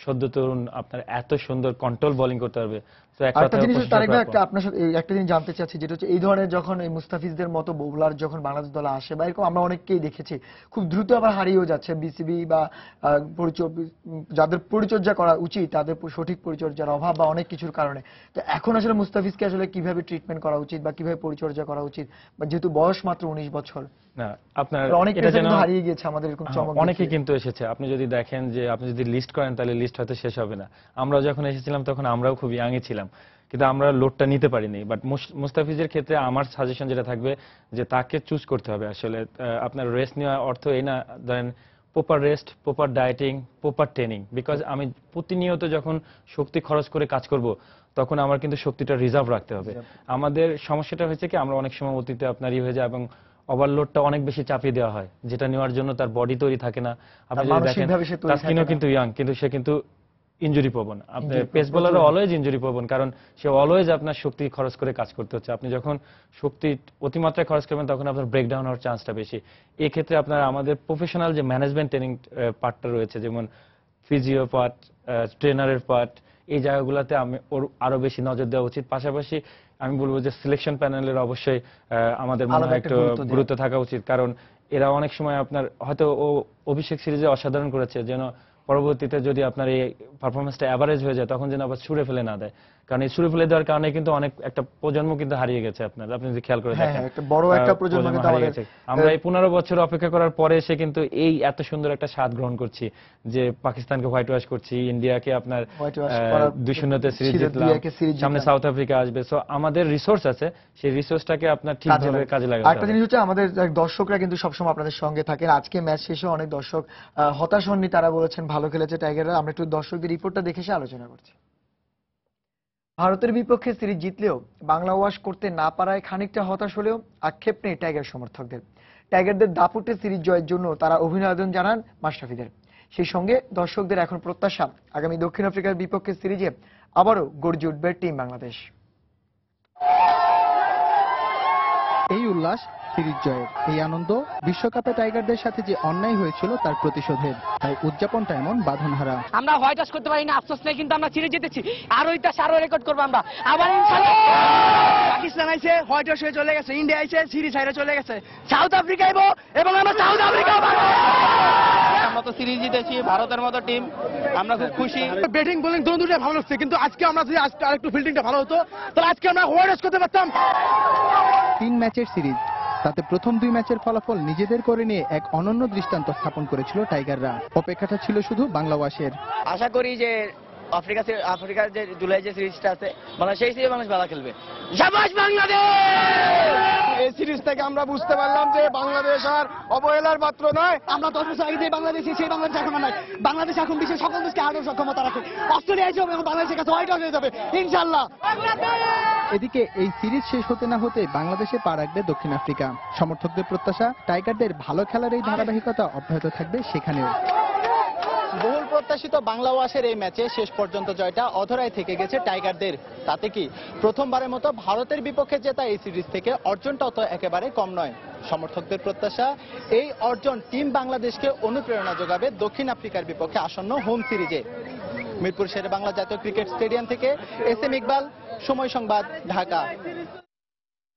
সদ্য তরুণ আপনার এত সুন্দর কন্ট্রোল বোলিং করতে পারবে। একটা জিনিস তারেক ভাই, আপনার সাথে একটা জিনিস জানতে চাচ্ছি, যেটা হচ্ছে এই ধরনের যখন এই মুস্তাফিজদের মতো বোলার যখন বাংলাদেশ দলে আসে, বা এরকম আমরা অনেককেই দেখেছি খুব দ্রুত আবার হারিয়েও যাচ্ছে। বিসিবি বা যাদের পরিচর্যা করা উচিত তাদের সঠিক পরিচর্যার অভাব বা অনেক কিছুর কারণে। তো এখন আসলে মুস্তাফিজকে আসলে কিভাবে ট্রিটমেন্ট করা উচিত বা কিভাবে পরিচর্যা করা উচিত, বা যেহেতু বয়স মাত্র 19 বছর, না আপনার অনেক পেসার হারিয়ে গেছে আমাদের এরকম চমক, অনেকে কিন্তু এসেছে। আপনি যদি দেখেন যে আপনি যদি লিস্ট করেন তাহলে লিস্ট হয়তো শেষ হবে না। আমরা যখন এসেছিলাম তখন আমরাও খুব ইয়াংই ছিলাম, কিন্তু আমরা লোডটা নিতে পারিনি। বাট মুস্তাফিজের ক্ষেত্রে আমার সাজেশন যেটা থাকবে যে তাকে চুজ করতে হবে। আসলে আপনার রেস্ট নেওয়ার অর্থ এই না, ধরেন proper rest, proper dieting, proper training. Because আমি প্রতিনিয়ত যখন শক্তি খরচ করে কাজ করব তখন আমার কিন্তু শক্তিটা রিজার্ভ রাখতে হবে। আমাদের সমস্যাটা হয়েছে কি, আমরা অনেক সময় অতীতে আপনার হয়ে যায় এবং ওভারলোডটা অনেক বেশি চাপিয়ে দেওয়া হয়, যেটা নেওয়ার জন্য তার বডি তৈরি থাকে না। আপনি যদি দেখেন তাসকিনও কিন্তু ইয়াং, কিন্তু সে কিন্তু ইনজুরি প্রবণ। আপনার পেস বোলারও অলওয়েজ ইনজুরি প্রবণ, কারণ সে অলওয়েজ আপনার শক্তি খরচ করে কাজ করতে হচ্ছে। আপনি যখন শক্তি অতিমাত্রায় খরচ করবেন তখন আপনার ব্রেকডাউন হওয়ার চান্সটা বেশি। এই ক্ষেত্রে আপনার আমাদের প্রফেশনাল যে ম্যানেজমেন্ট ট্রেনিং পার্টটা রয়েছে, যেমন ফিজিও পার্ট, ট্রেনারের পার্ট, এই জায়গাগুলোতে আমি ওর আরো বেশি নজর দেওয়া উচিত। পাশাপাশি আমি বলবো যে সিলেকশন প্যানেলের অবশ্যই আমাদের মনে হয় একটু গুরুত্ব থাকা উচিত, কারণ এরা অনেক সময় আপনার হয়তো ও অভিষেক সিরিজে অসাধারণ করেছে, যেন পরবর্তীতে যদি আপনার এই পারফরমেন্সটা অ্যাভারেজ হয়ে যায় তখন যেন আবার ছুড়ে ফেলে না দেয়। কারণ এই ছুড়ে ফেলে দেওয়ার কারণে কিন্তু অনেক একটা প্রজন্ম কিন্তু হারিয়ে গেছে আপনার, আপনি যদি খেয়াল করে দেখেন একটা বড় একটা প্রজন্ম কিন্তু হারিয়ে গেছে। আমরা এই 15 বছর অপেক্ষা করার পরে এসে কিন্তু এই এত সুন্দর একটা স্বাদ গ্রহণ করছি যে পাকিস্তানকে হোয়াইট ওয়াশ করছি, ইন্ডিয়াকে আপনার 2-0 সিরিজ জিতলাম, সামনে সাউথ আফ্রিকা আসবে। সো আমাদের রিসোর্স আছে, সেই রিসোর্সটাকে আপনার ঠিকভাবে কাজে লাগাতে হবে। একটা জিনিস হচ্ছে আমাদের দর্শকরা কিন্তু সবসময় আপনাদের সঙ্গে থাকেন। আজকে ম্যাচ শেষে অনেক দর্শক হতাশ হননি, তারা বলেছেন ভালো খেলেছে টাইগাররা। আমরা একটু দর্শকদের রিপোর্টটা দেখে এসে আলোচনা করছি। ভারতের বিপক্ষে সিরিজ জিতলেও বাংলা ওয়াশ করতে না পারায় খানিকটা হতাশ হলেও আক্ষেপ নেই টাইগার সমর্থকদের। টাইগারদের দাপুটে সিরিজ জয়ের জন্য তারা অভিনন্দন জানান মাশরাফিদের। সেই সঙ্গে দর্শকদের এখন প্রত্যাশা আগামী দক্ষিণ আফ্রিকার বিপক্ষে সিরিজে আবারও গর্জে উঠবে টিম বাংলাদেশ। এই উল্লাস সিরিজ জয়ের, এই আনন্দ বিশ্বকাপে টাইগারদের সাথে যে অন্যায় হয়েছিল তার প্রতিশোধের, তাই উদযাপনটা এমন বাঁধনহারা। আমরা হোয়াইট ওয়াশ করতে পারি না, আফসোস নেই কিন্তু আমরা সিরিজ জিতেছি। আরো ইতিহাস আরো রেকর্ড করবো আমরা আবার ইনশাআল্লাহ। পাকিস্তান আইছে হোয়াইট ওয়াশ হয়ে চলে গেছে, ইন্ডিয়া আইছে সিরিজ হাইরে চলে গেছে, সাউথ আফ্রিকা আইবো এবং আমরা সাউথ আফ্রিকা। আমরা তো সিরিজ জিতেছি, ভারতের মতো টিম, আমরা খুব খুশি। ব্যাটিং বোলিং দুটোই ভালো লাগছে, কিন্তু আজকে আমরা যদি আজকে আরেকটু ফিল্ডিংটা ভালো হতো তাহলে আজকে আমরা হোয়াইট ওয়াশ করতে পারতাম। 3 ম্যাচের সিরিজ, তাতে প্রথম 2 ম্যাচের ফলাফল নিজেদের করে নিয়ে এক অনন্য দৃষ্টান্ত স্থাপন করেছিল টাইগাররা। অপেক্ষাটা ছিল শুধু বাংলা ওয়াশের। আশা করি যে আফ্রিকার যে জুলাই যে সিরিজটা আছে বাংলাদেশ, সেই সিরিজে বাংলাদেশ ভালো খেলবে। শাবাশ বাংলাদেশ! এই সিরিজ থেকে আমরা বুঝতে পারলাম যে বাংলাদেশ আর অবহেলার পাত্র নয়। আমরা 10 বছর আগে যে বাংলাদেশি, সেই বাংলাদেশ এখন নয়। বাংলাদেশ এখন বিশ্বের সকল দেশকে হারানোর সক্ষমতা রাখে। অস্ট্রেলিয়া এসে এবং বাংলাদেশের কাছে হোয়াইট ওয়াশ হয়ে যাবে ইনশাআল্লাহ। এদিকে এই সিরিজ শেষ হতে না হতে বাংলাদেশে পা রাখবে দক্ষিণ আফ্রিকা। সমর্থকদের প্রত্যাশা টাইগারদের ভালো খেলার এই ধারাবাহিকতা অব্যাহত থাকবে সেখানেও। বহুল প্রত্যাশিত বাংলা ওয়াশের এই ম্যাচে শেষ পর্যন্ত জয়টা অধরায় থেকে গেছে টাইগারদের। তাতে কি প্রথমবারের মতো ভারতের বিপক্ষে জেতা এই সিরিজ থেকে অর্জনটাও তো একেবারে কম নয়। সমর্থকদের প্রত্যাশা এই অর্জন টিম বাংলাদেশকে অনুপ্রেরণা যোগাবে দক্ষিণ আফ্রিকার বিপক্ষে আসন্ন হোম সিরিজে। মিরপুর শেরে বাংলা জাতীয় ক্রিকেট স্টেডিয়াম থেকে এস.এম. ইকবাল, সময় সংবাদ, ঢাকা।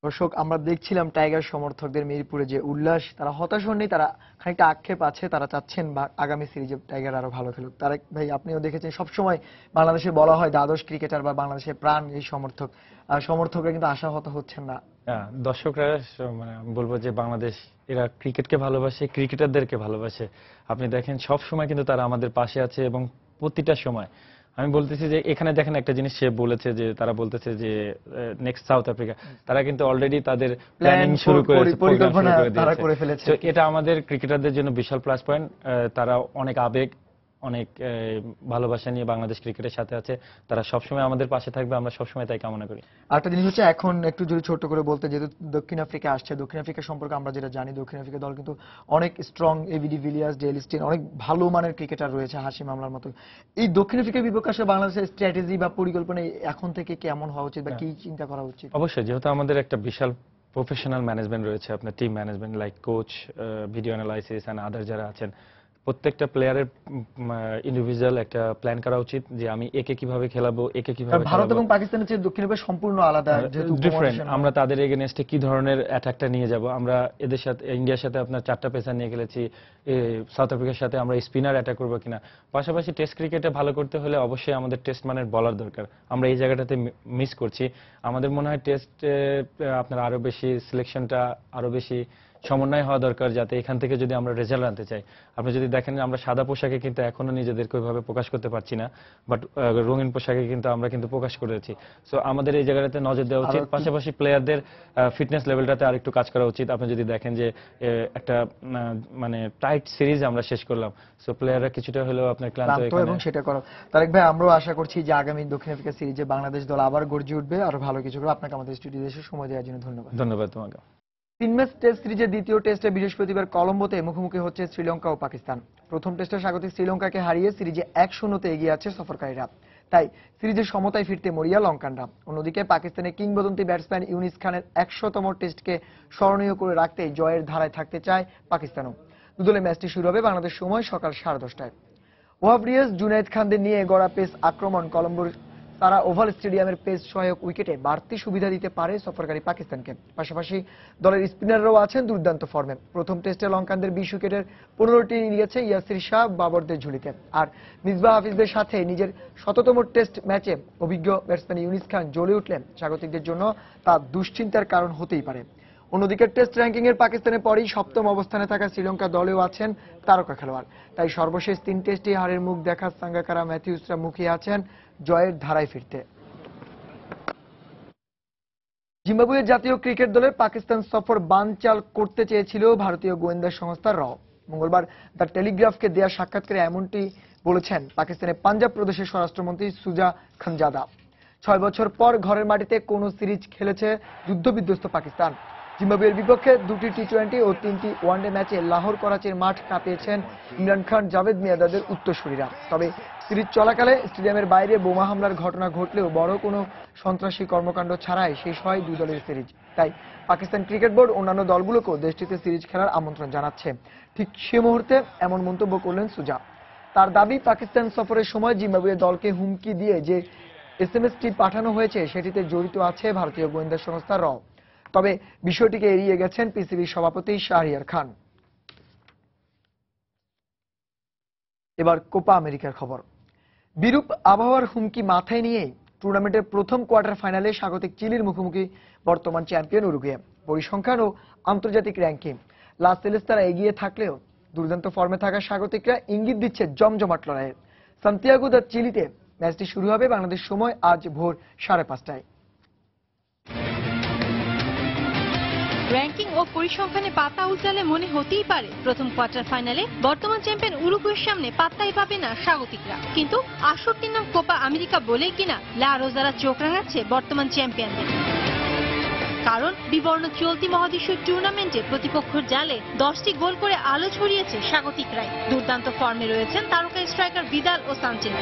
দর্শক, আমরা দেখছিলাম টাইগার সমর্থকদের মিরপুরে যে উল্লাস, তারা হতাশ হননি, তারা খানিকটা আক্ষেপ আছে, তারা চাচ্ছেন আগামী সিরিজে টাইগার আরো ভালো খেলুক। তারেক ভাই, আপনিও দেখেছেন সবসময় বাংলাদেশে বলা হয় দ্বাদশ ক্রিকেটার বা বাংলাদেশের প্রাণ এই সমর্থকরা কিন্তু আশাহত হচ্ছেন না। দর্শকরা মানে আমি বলবো যে বাংলাদেশ এরা ক্রিকেটকে ভালোবাসে, ক্রিকেটারদেরকে ভালোবাসে। আপনি দেখেন সব সময় কিন্তু তারা আমাদের পাশে আছে এবং প্রতিটা সময় আমি বলতেছি যে এখানে দেখেন একটা জিনিস সে বলেছে যে তারা বলতেছে যে নেক্সট সাউথ আফ্রিকা, তারা কিন্তু অলরেডি তাদের প্ল্যানিং শুরু করেছে, পরিকল্পনা তারা করে ফেলেছে। তো এটা আমাদের ক্রিকেটারদের জন্য বিশাল প্লাস পয়েন্ট। তারা অনেক আবেগ, অনেক ভালোবাসা নিয়ে বাংলাদেশ ক্রিকেটের সাথে আছে। তারা সবসময় আমাদের পাশে থাকবে, আমরা সবসময় তাই কামনা করি। আরেকটা জিনিস হচ্ছে, এখন একটু যদি ছোট করে বলতে, যেহেতু দক্ষিণ আফ্রিকা আসছে, দক্ষিণ আফ্রিকা সম্পর্কে আমরা যেটা জানি, দক্ষিণ আফ্রিকা দল কিন্তু অনেক strong, ABD Villiers, Dale Steyn, অনেক ভালো মানের ক্রিকেটার রয়েছে, হাশিম আমলার মতো। এই দক্ষিণ আফ্রিকার বিপক্ষে আসলে বাংলাদেশের স্ট্র্যাটেজি বা পরিকল্পনা এখন থেকে কেমন হওয়া উচিত বা কি চিন্তা করা উচিত? অবশ্যই, যেহেতু আমাদের একটা বিশাল প্রফেশনাল ম্যানেজমেন্ট রয়েছে, আপনার team management like coach, video analysis and other যারা আছেন, প্রত্যেকটা প্লেয়ারের ইন্ডিভিজুয়াল একটা প্ল্যান করা উচিত যে আমি একে কিভাবে খেলাবো, একে কিভাবে। ভারত এবং পাকিস্তানের চেয়ে দক্ষিণ আফ্রিকা সম্পূর্ণ আলাদা, যেহেতু ডিফারেন্ট। আমরা তাদের এগেইনস্টে কি ধরনের অ্যাটাকটা নিয়ে যাব। আমরা এদের সাথে, ইন্ডিয়ার সাথে আপনার 4টা পেসার নিয়ে খেলেছি, সাউথ আফ্রিকার সাথে আমরা স্পিনার অ্যাটাক করবো কিনা। পাশাপাশি টেস্ট ক্রিকেটে ভালো করতে হলে অবশ্যই আমাদের টেস্ট মানের বলার দরকার, আমরা এই জায়গাটাতে মিস করছি। আমাদের মনে হয় টেস্টে আপনার আরো বেশি সিলেকশনটা, আরো বেশি সমন্বয় হওয়া দরকার, যাতে এখান থেকে যদি আমরা রেজাল্ট আনতে চাই। আপনি যদি দেখেন আমরা সাদা পোশাকে কিন্তু এখনো নিজেদেরকে ওইভাবে প্রকাশ করতে পারছি না, বাট রঙিন পোশাকে কিন্তু আমরা কিন্তু প্রকাশ করেছি। সো আমাদের এই জায়গাটাতে নজর দেওয়া উচিত। পাশাপাশি প্লেয়ারদের ফিটনেস লেভেলটাতে আরেকটু কাজ করা উচিত। আপনি যদি দেখেন যে একটা মানে টাইট সিরিজ আমরা শেষ করলাম, সো প্লেয়াররা কিছুটা হলেও আপনার ক্লান্ত, এবং সেটা করো। তারেক ভাই, আমরাও আশা করছি যে আগামী দক্ষিণ আফ্রিকা সিরিজে বাংলাদেশ দল আবার গর্জে উঠবে, আরো ভালো কিছু করবে। আপনাকে আমাদের স্টুডিওতে এসে সময় দেওয়ার জন্য ধন্যবাদ। ধন্যবাদ তোমাকে। 3 ম্যাচ টেস্ট সিরিজের দ্বিতীয় টেস্টে বৃহস্পতিবার কলম্বোতে মুখোমুখি হচ্ছে শ্রীলঙ্কা ও পাকিস্তান। প্রথম টেস্টে স্বাগতিক শ্রীলঙ্কাকে হারিয়ে সিরিজে 1-0 এগিয়ে আছে সফরকারীরা, তাই সিরিজের সমতায় ফিরতে মরিয়া লঙ্কানরা। অন্যদিকে পাকিস্তানের কিংবদন্তি ব্যাটসম্যান ইউনিস খানের 100তম টেস্টকে স্মরণীয় করে রাখতে জয়ের ধারায় থাকতে চায় পাকিস্তানও। দুদলে ম্যাচটি শুরু হবে বাংলাদেশ সময় সকাল 10:30টায়। ওয়াহাব রিয়াজ, জুনায়েদ খানদের নিয়ে গড়া পেস আক্রমণ কলম্বোর তারা ওভাল স্টেডিয়ামের পেস সহায়ক উইকেটে বাড়তি সুবিধা দিতে পারে সফরকারী পাকিস্তানকে। পাশাপাশি দলের স্পিনাররাও আছেন দুর্দান্ত ফর্মে। প্রথম টেস্টে লঙ্কানদের 20 উইকেটের 15টি নিয়েছে ইয়াসির শাহ বাবরদের ঝুলিতে। আর মিসবাহ হাফিজদের সাথে নিজের 100তম টেস্ট ম্যাচে অভিজ্ঞ ব্যাটসম্যান ইউনিস খান জ্বলে উঠলে স্বাগতিকদের জন্য তা দুশ্চিন্তার কারণ হতেই পারে। অন্যদিকে টেস্ট র্যাঙ্কিং এর পাকিস্তানের পরেই 7ম অবস্থানে থাকা শ্রীলঙ্কা দলেও আছেন তারকা খেলোয়াড়। তাই সর্বশেষ 3 টেস্টে হারের মুখ দেখা সাঙ্গাকারা, ম্যাথিউসরা মুখিয়ে আছেন জয়ের ধারায় ফিরতে। জিম্বাবুয়ের জাতীয় ক্রিকেট দলের পাকিস্তান সফর বানচাল করতে চেয়েছিল ভারতীয় গোয়েন্দা সংস্থা র। মঙ্গলবার দ্য টেলিগ্রাফকে দেয়া সাক্ষাৎকারে এমনটি বলেছেন পাকিস্তানের পাঞ্জাব প্রদেশের স্বরাষ্ট্রমন্ত্রী সুজা খানজাদা। 6 বছর পর ঘরের মাটিতে কোন সিরিজ খেলেছে যুদ্ধবিধ্বস্ত পাকিস্তান। জিম্বাবুয়ের বিপক্ষে 2টি টি-20 ও 3টি ওয়ানডে ম্যাচে লাহোর করাচির মাঠ কাঁপিয়েছেন ইমরান খান, জাভেদ মিয়াঁদাদের উত্তরসূরিরা। তবে সিরিজ চলাকালে স্টেডিয়ামের বাইরে বোমা হামলার ঘটনা ঘটলেও বড় কোনো সন্ত্রাসী কর্মকাণ্ড ছাড়াই শেষ হয় দুই দলের সিরিজ। তাই পাকিস্তান ক্রিকেট বোর্ড অন্যান্য দলগুলোকেও দেশটিতে সিরিজ খেলার আমন্ত্রণ জানাচ্ছে। ঠিক সে মুহূর্তে এমন মন্তব্য করলেন সুজা। তার দাবি, পাকিস্তান সফরের সময় জিম্বাবুয়ে দলকে হুমকি দিয়ে যে এসএমএসটি পাঠানো হয়েছে সেটিতে জড়িত আছে ভারতীয় গোয়েন্দা সংস্থা র। তবে বিষয়টিকে এড়িয়ে গেছেন পিসিবির সভাপতি শাহরিয়ার খান। এবার কোপা আমেরিকার খবর। বিরূপ আবহাওয়ার হুমকি মাথায় নিয়েই টুর্নামেন্টের প্রথম কোয়ার্টার ফাইনালে স্বাগতিক চিলির মুখোমুখি বর্তমান চ্যাম্পিয়ন উরুগুয়ে। পরিসংখ্যান ও আন্তর্জাতিক র্যাঙ্কিং লা সেলেস্তারা এগিয়ে থাকলেও দুর্দান্ত ফর্মে থাকা স্বাগতিকরা ইঙ্গিত দিচ্ছে জমজমাট লড়াইয়ের। সান্তিয়াগো দা চিলিতে ম্যাচটি শুরু হবে বাংলাদেশ সময় আজ ভোর 5:30টায়। র্যাঙ্কিং ও পরিসংখ্যানে পাতা উল্টালে মনে হতেই পারে প্রথম কোয়ার্টার ফাইনালে বর্তমান চ্যাম্পিয়ন উরুগুয়ের সামনে পাত্তাই পাবে না স্বাগতিকরা। কিন্তু আসরটির নাম কোপা আমেরিকা বলেই কিনা লা রোজারা চোখ রাঙাচ্ছে বর্তমান চ্যাম্পিয়নদের। কারণ বিবর্ণ চলতি মহাদেশীয় টুর্নামেন্টে প্রতিপক্ষের জালে 10টি গোল করে আলো ছড়িয়েছে স্বাগতিকরাই। দুর্দান্ত ফর্মে রয়েছেন তারকা স্ট্রাইকার ভিদাল ও সান্টিনো।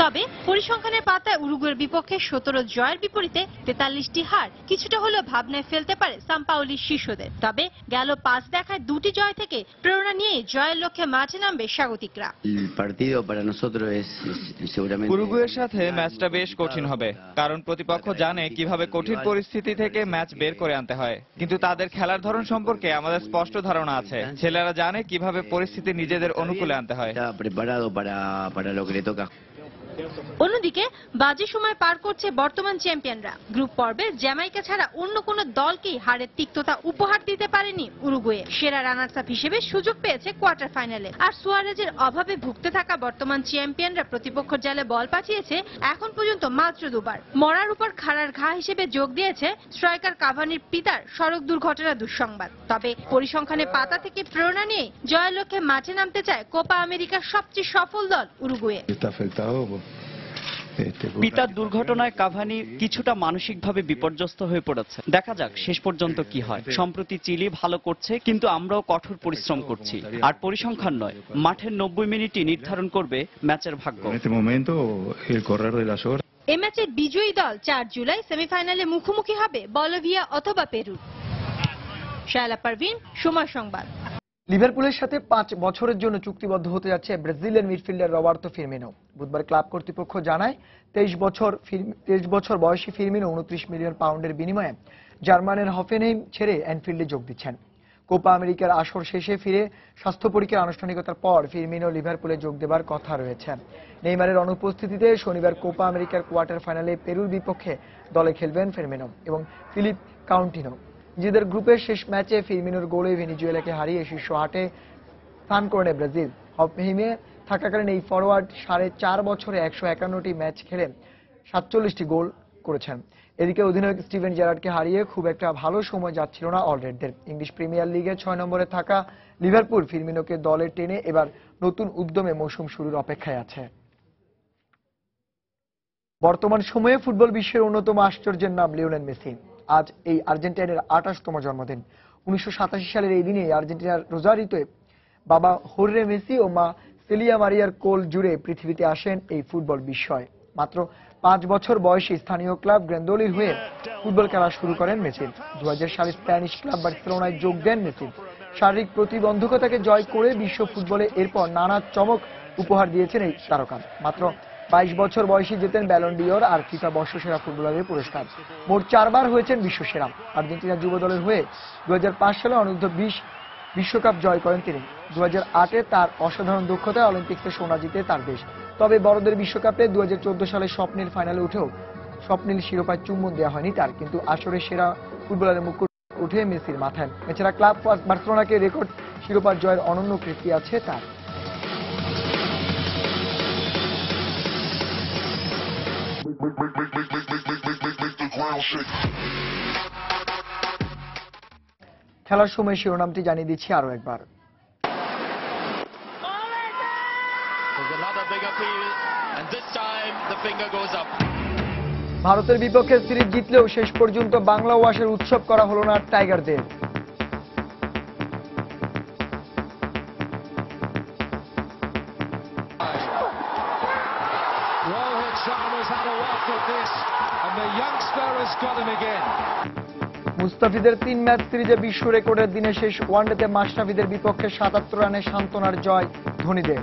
তবে পরিসংখ্যানের পাতায় উরুগুয়ের বিপক্ষে 17 জয়ের বিপরীতে 43টি হার কিছুটা হলেও ভাবনায় ফেলতে পারে সাম্পাওলির শিষ্যদের। তবে গেল 5 দেখায় 2টি জয় থেকে প্রেরণা নিয়ে জয়ের লক্ষ্যে মাঠে নামবে স্বাগতিকরা। উরুগুয়ের সাথে ম্যাচটা বেশ কঠিন হবে, কারণ প্রতিপক্ষ জানে কিভাবে কঠিন পরিস্থিতি থেকে ম্যাচ বের করে আনতে হয়। কিন্তু তাদের খেলার ধরন সম্পর্কে আমাদের স্পষ্ট ধারণা আছে। ছেলেরা জানে কিভাবে পরিস্থিতি নিজেদের অনুকূলে আনতে হয়। অন্যদিকে বাজে সময় পার করছে বর্তমান চ্যাম্পিয়নরা। গ্রুপ পর্বে জ্যামাইকা ছাড়া অন্য কোন দলকেই হারের তিক্ততা উপহার দিতে পারেনি উরুগুয়ে। সেরা রানার্স আপ হিসেবে সুযোগ পেয়েছে কোয়ার্টার ফাইনালে। আর সুয়ারেজের অভাবে ভুগতে থাকা বর্তমান চ্যাম্পিয়নরা প্রতিপক্ষ জালে বল পাঠিয়েছে এখন পর্যন্ত মাত্র 2বার। মরার উপর খাড়ার ঘা হিসেবে যোগ দিয়েছে স্ট্রাইকার কাভানির পিতার সড়ক দুর্ঘটনা দুঃসংবাদ। তবে পরিসংখ্যানে পাতা থেকে প্রেরণা নিয়ে জয়ের লক্ষ্যে মাঠে নামতে চায় কোপা আমেরিকার সবচেয়ে সফল দল উরুগুয়ে। পিতার দুর্ঘটনায় কাভানি কিছুটা মানসিকভাবে বিপর্যস্ত হয়ে পড়েছে। দেখা যাক শেষ পর্যন্ত কি হয়। সম্প্রতি চিলি ভালো করছে, কিন্তু আমরাও কঠোর পরিশ্রম করছি। আর পরিসংখ্যান নয়, মাঠের 90 মিনিটই নির্ধারণ করবে ম্যাচের ভাগ্য। এ ম্যাচের বিজয়ী দল 4 জুলাই সেমিফাইনালে মুখোমুখি হবে বলিভিয়া অথবা পেরু। শায়লা পারভিন, সময় সংবাদ। লিভারপুলের সাথে 5 বছরের জন্য চুক্তিবদ্ধ হতে যাচ্ছে ব্রাজিলিয়ান মিডফিল্ডার রবার্তো ফিরমিনো। বুধবার ক্লাব কর্তৃপক্ষ জানায় 23 বছর বয়সী ফিরমিনো 29 মিলিয়ন পাউন্ডের বিনিময়ে জার্মানের হফেনহেইম ছেড়ে অ্যানফিল্ডে যোগ দিচ্ছেন। কোপা আমেরিকার আসর শেষে ফিরে স্বাস্থ্য পরীক্ষার আনুষ্ঠানিকতার পর ফিরমিনো লিভারপুলে যোগ দেবার কথা রয়েছে। নেইমারের অনুপস্থিতিতে শনিবার কোপা আমেরিকার কোয়ার্টার ফাইনালে পেরুর বিপক্ষে দলে খেলবেন ফিরমিনো এবং ফিলিপ কাউন্টিনো। নিজেদের গ্রুপের শেষ ম্যাচে ফিরমিনোর গোলে ভেনিজুয়েলাকে হারিয়ে শীর্ষ 8-এ স্থান করে নেয় ব্রাজিল। হফেনহেইমে থাকাকালীন এই ফরওয়ার্ড 4.5 বছরে 151টি ম্যাচ খেলে 47টি গোল করেছেন। এদিকে অধিনায়ক স্টিভেন জেরার্ডকে হারিয়ে খুব একটা ভালো সময় যাচ্ছিল না অলরেডদের। ইংলিশ প্রিমিয়ার লিগে 6 নম্বরে থাকা লিভারপুল ফিরমিনোকে দলে টেনে এবার নতুন উদ্যমে মৌসুম শুরুর অপেক্ষায় আছে। বর্তমান সময়ে ফুটবল বিশ্বের অন্যতম আশ্চর্যের নাম লিওনেল মেসি। আজ এই আর্জেন্টিনার 28তম জন্মদিন। 1987 সালের এই দিনে আর্জেন্টিনার রোজারিতোয় বাবা হোর্রে মেসি ও মা সেলিয়া মারিয়ার কোল জুড়ে পৃথিবীতে আসেন এই ফুটবল বিস্ময়। মাত্র 5 বছর বয়সী স্থানীয় ক্লাব গ্রেন্দোলির হয়ে ফুটবল খেলা শুরু করেন মেসি। 2000 সালে স্প্যানিশ ক্লাব বার্সেলোনায় যোগ দেন মেসি। শারীরিক প্রতিবন্ধকতাকে জয় করে বিশ্ব ফুটবলে এরপর নানা চমক উপহার দিয়েছেন এই তারকা। মাত্র 22 বছর বয়সী জেতেন ব্যালন ডিওর আর ফিফা বর্ষসেরা ফুটবলারের পুরস্কার। মোট 4 বার হয়েছেন বিশ্বসেরা। আর্জেন্টিনা যুব দলের হয়ে 2005 সালে অনূর্ধ্ব-20 বিশ্বকাপ জয় করেন তিনি। 2008-এ তার অসাধারণ দক্ষতায় অলিম্পিক্সে সোনা জিতে তার দেশ। তবে বড়দের বিশ্বকাপে 2014 সালে স্বপ্নের ফাইনালে উঠেও স্বপ্নীল শিরোপায় চুম্বন দেওয়া হয়নি তার। কিন্তু আসরের সেরা ফুটবলারের মুকুট উঠে মেসির মাথায়। এছাড়া ক্লাব বার্সেলোনাকে রেকর্ড শিরোপা জয়ের অনন্য কীর্তি আছে তার। খেলার সময় শিরোনামটি জানিয়ে দিচ্ছি আরো একবার। ভারতের বিপক্ষে সিরিজ জিতলেও শেষ পর্যন্ত বাংলা ওয়াশের উৎসব করা হলো না টাইগারদের। মুস্তাফিজের 3 ম্যাচ সিরিজে বিশ্ব রেকর্ডের দিনে শেষ ওয়ানডেতে মাশরাফিদের বিপক্ষে 77 রানে সান্ত্বনার জয় ধোনিদের।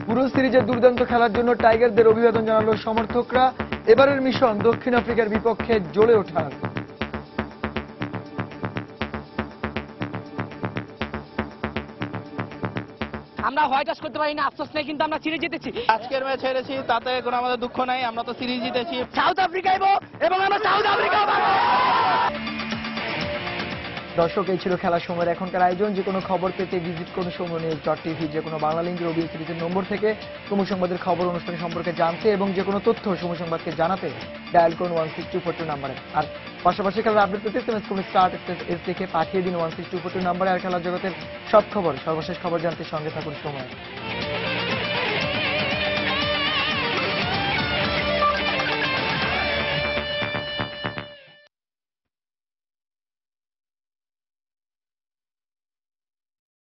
পুরো সিরিজে দুর্দান্ত খেলার জন্য টাইগারদের অভিবাদন জানালো সমর্থকরা। এবারের মিশন দক্ষিণ আফ্রিকার বিপক্ষে জ্বলে ওঠার। আমরা হোয়াইট ওয়াশ করতে পারি না, আফসোস নেই, কিন্তু আমরা সিরিজ জিতেছি। আজকের ম্যাচ হেরেছি, তাতে কোনো আমাদের দুঃখ নাই, আমরা তো সিরিজ জিতেছি। সাউথ আফ্রিকায় এবং আমরা সাউথ আফ্রিকা। দর্শক, এই ছিল খেলার সময়ের এখনকার আয়োজন। যে কোনো খবর পেতে ভিজিট করুন সমনিউজ.tv। যে কোনো বাংলা লিঙ্কের ওবিএস সিরিজের নম্বর থেকে সময় সংবাদের খবর অনুষ্ঠান সম্পর্কে জানতে এবং যে কোনো তথ্য সময় সংবাদকে জানাতে ডায়াল করুন 16242 নম্বরে। আর পাশাপাশি খেলার আপডেট পেতে এসএমএস করুন *S লিখে পাঠিয়ে দিন 16242 নম্বরে। আর খেলার জগতের সব খবর, সর্বশেষ খবর জানতে সঙ্গে থাকুন সময়।